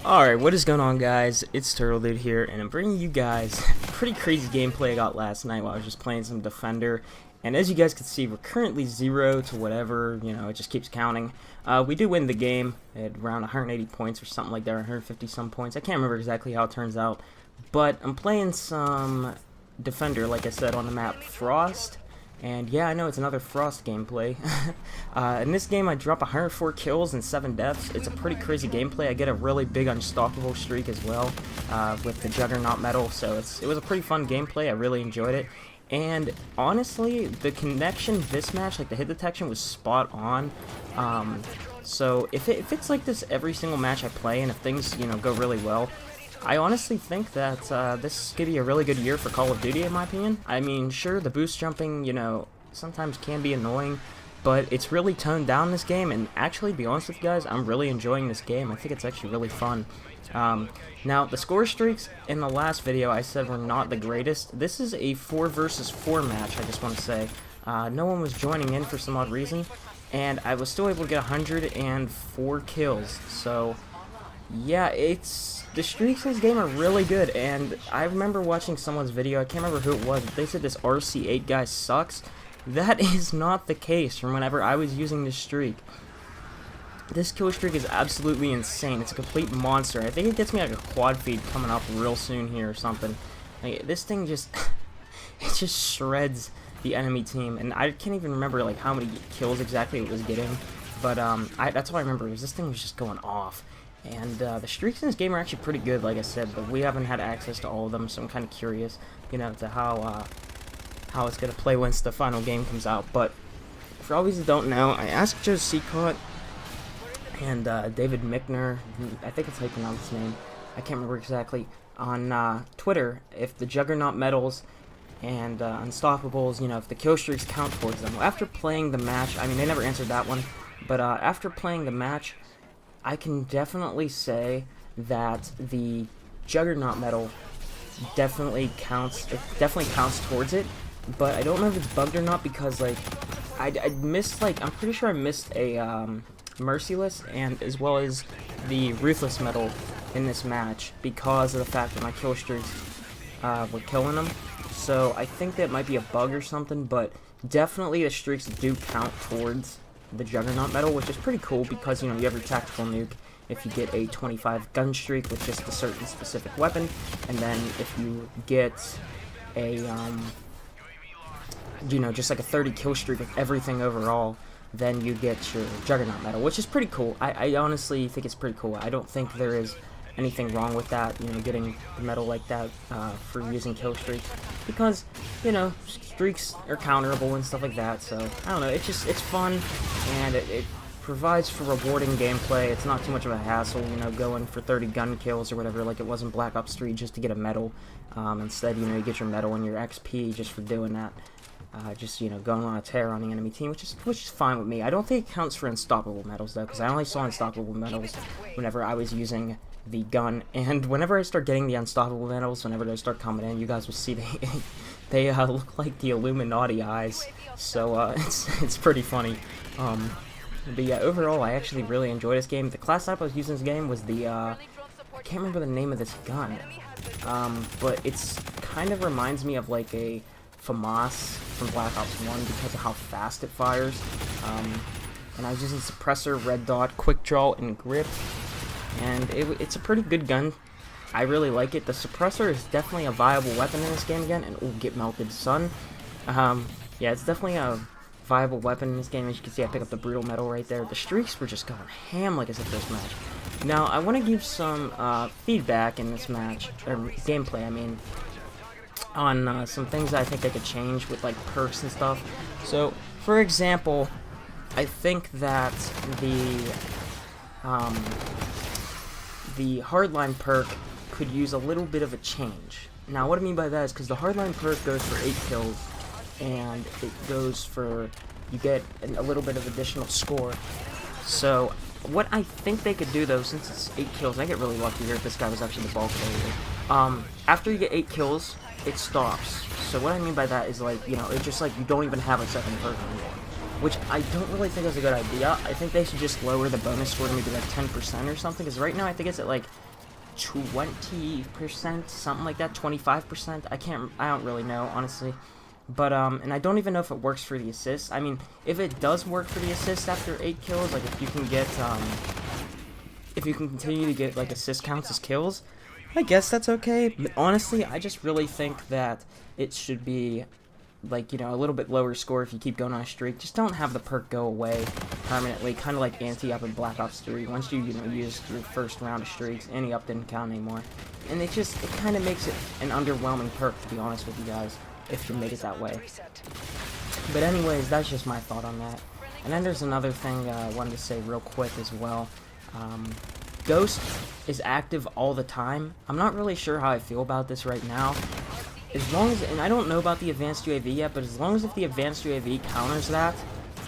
Alright, what is going on, guys? It's Turtledude here, and I'm bringing you guys pretty crazy gameplay I got last night while I was just playing some Defender. And as you guys can see, we're currently 0 to whatever, it just keeps counting. We do win the game at around 180 points or something like that, or 150 some points. I can't remember exactly how it turns out. But I'm playing some Defender, like I said, on the map Frost. And yeah, I know it's another Frost gameplay. In this game, I drop 104 kills and 7 deaths. It's a pretty crazy gameplay. I get a really big unstoppable streak as well with the Juggernaut medal. So it was a pretty fun gameplay. I really enjoyed it. And honestly, the connection this match, like the hit detection, was spot on. So if it's like this every single match I play, and if things go really well, I honestly think that this is going to be a really good year for Call of Duty, in my opinion. I mean, sure, the boost jumping, sometimes can be annoying, but it's really toned down this game, and actually, to be honest with you guys, I'm really enjoying this game. I think it's actually really fun. Now, the score streaks in the last video I said were not the greatest. This is a 4 versus 4 match, I just want to say. No one was joining in for some odd reason, and I was still able to get 104 kills, so yeah, the streaks in this game are really good, and I remember watching someone's video, I can't remember who it was, but they said this RC8 guy sucks. That is not the case from whenever I was using this streak. This kill streak is absolutely insane. It's a complete monster. I think it gets me like a quad feed coming up real soon here or something. Like, this thing just, it just shreds the enemy team, and I can't even remember like how many kills exactly it was getting, but that's what I remember, was this thing was just going off. And the streaks in this game are actually pretty good, like I said, but we haven't had access to all of them, so I'm kind of curious, to how it's going to play once the final game comes out. But for all of you who don't know, I asked Joe Seacott and David Mickner, I think it's how you pronounce his name, I can't remember exactly, on Twitter, if the Juggernaut medals and Unstoppables, if the kill streaks count towards them. After playing the match, I mean, they never answered that one, but after playing the match, I can definitely say that the Juggernaut medal definitely counts. It definitely counts towards it, but I don't know if it's bugged or not, because like I missed, like, I'm pretty sure I missed a Merciless and as well as the Ruthless medal in this match because of the fact that my kill streaks were killing them. So I think that might be a bug or something, but definitely the streaks do count towards the Juggernaut medal, which is pretty cool because, you have your tactical nuke if you get a 25 gun streak with just a certain specific weapon, and then if you get a, just like a 30 kill streak with everything overall, then you get your Juggernaut medal, which is pretty cool. I honestly think it's pretty cool. I don't think there is anything wrong with that, getting the medal like that for using kill streaks, because, streaks are counterable and stuff like that, so, I don't know, it's fun, and it provides for rewarding gameplay. It's not too much of a hassle, going for 30 gun kills or whatever, like it was in Black Ops 3, just to get a medal. Instead, you get your medal and your XP just for doing that. Just, going on a tear on the enemy team, which is fine with me. I don't think it counts for Unstoppable medals, though, because I only saw Unstoppable medals whenever I was using the gun, and whenever I start getting the Unstoppable medals, whenever they start coming in, you guys will see they look like the Illuminati eyes, so it's pretty funny. But yeah, overall, I actually really enjoyed this game. The class type I was using in this game was the, I can't remember the name of this gun, but it's kind of reminds me of like a FAMAS from Black Ops 1 because of how fast it fires, and I was using Suppressor, Red Dot, Quick Draw, and Grip, and it's a pretty good gun. I really like it. The Suppressor is definitely a viable weapon in this game again, and oh, get melted, son. Yeah, it's definitely a viable weapon in this game. As you can see, I pick up the Brutal medal right there. The streaks were just going ham, like I said, first match. Now, I want to give some feedback in this match, or gameplay, I mean, on some things that I think they could change with, like, perks and stuff. So, for example, I think that the Hardline perk could use a little bit of a change. Now, what I mean by that is because the Hardline perk goes for 8 kills, and it goes for, you get a little bit of additional score. So, what I think they could do, though, since it's 8 kills, I get really lucky here if this guy was actually the ball carrier. After you get 8 kills, it stops. So what I mean by that is, like, it's just like you don't even have a second perk anymore, which I don't really think is a good idea. I think they should just lower the bonus score to maybe like 10% or something, because right now I think it's at like 20%, something like that, 25%. I don't really know, honestly. But, and I don't even know if it works for the assists. I mean, if it does work for the assists after 8 kills, like, if you can get, if you can continue to get, like, assist counts as kills, I guess that's okay. But honestly, I just really think that it should be, like, you know, a little bit lower score if you keep going on a streak. Just don't have the perk go away permanently, kind of like anti-up in Black Ops 3. Once you know, use your first round of streaks, anti-up didn't count anymore. And it kind of makes it an underwhelming perk, to be honest with you guys, if you make it that way. But anyways, that's just my thought on that. And then there's another thing I wanted to say real quick as well. Ghost is active all the time. I'm not really sure how I feel about this right now. As long as, and I don't know about the advanced UAV yet, but as long as if the advanced UAV counters that,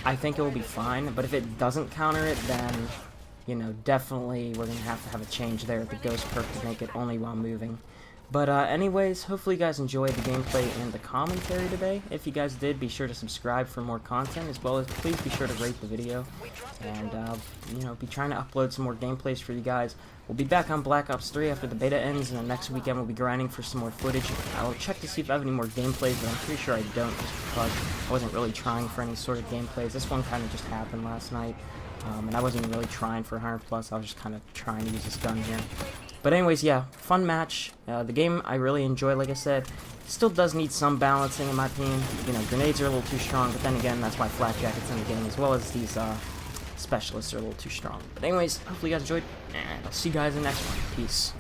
I think it will be fine. But if it doesn't counter it, then, you know, definitely we're going to have a change there with the Ghost perk to make it only while moving. But anyways, hopefully you guys enjoyed the gameplay and the commentary today. If you guys did, be sure to subscribe for more content, as well as please be sure to rate the video. And, you know, be trying to upload some more gameplays for you guys. We'll be back on Black Ops 3 after the beta ends, and the next weekend we'll be grinding for some more footage. I'll check to see if I have any more gameplays, but I'm pretty sure I don't, just because I wasn't really trying for any sort of gameplays. This one kind of just happened last night, and I wasn't really trying for 100+. I was just kind of trying to use this gun here. But anyways, yeah, fun match. The game I really enjoy, like I said. Still does need some balancing in my opinion. You know, grenades are a little too strong, but then again, that's why flak jackets in the game, as well as these specialists are a little too strong. But anyways, hopefully you guys enjoyed, and I'll see you guys in the next one. Peace.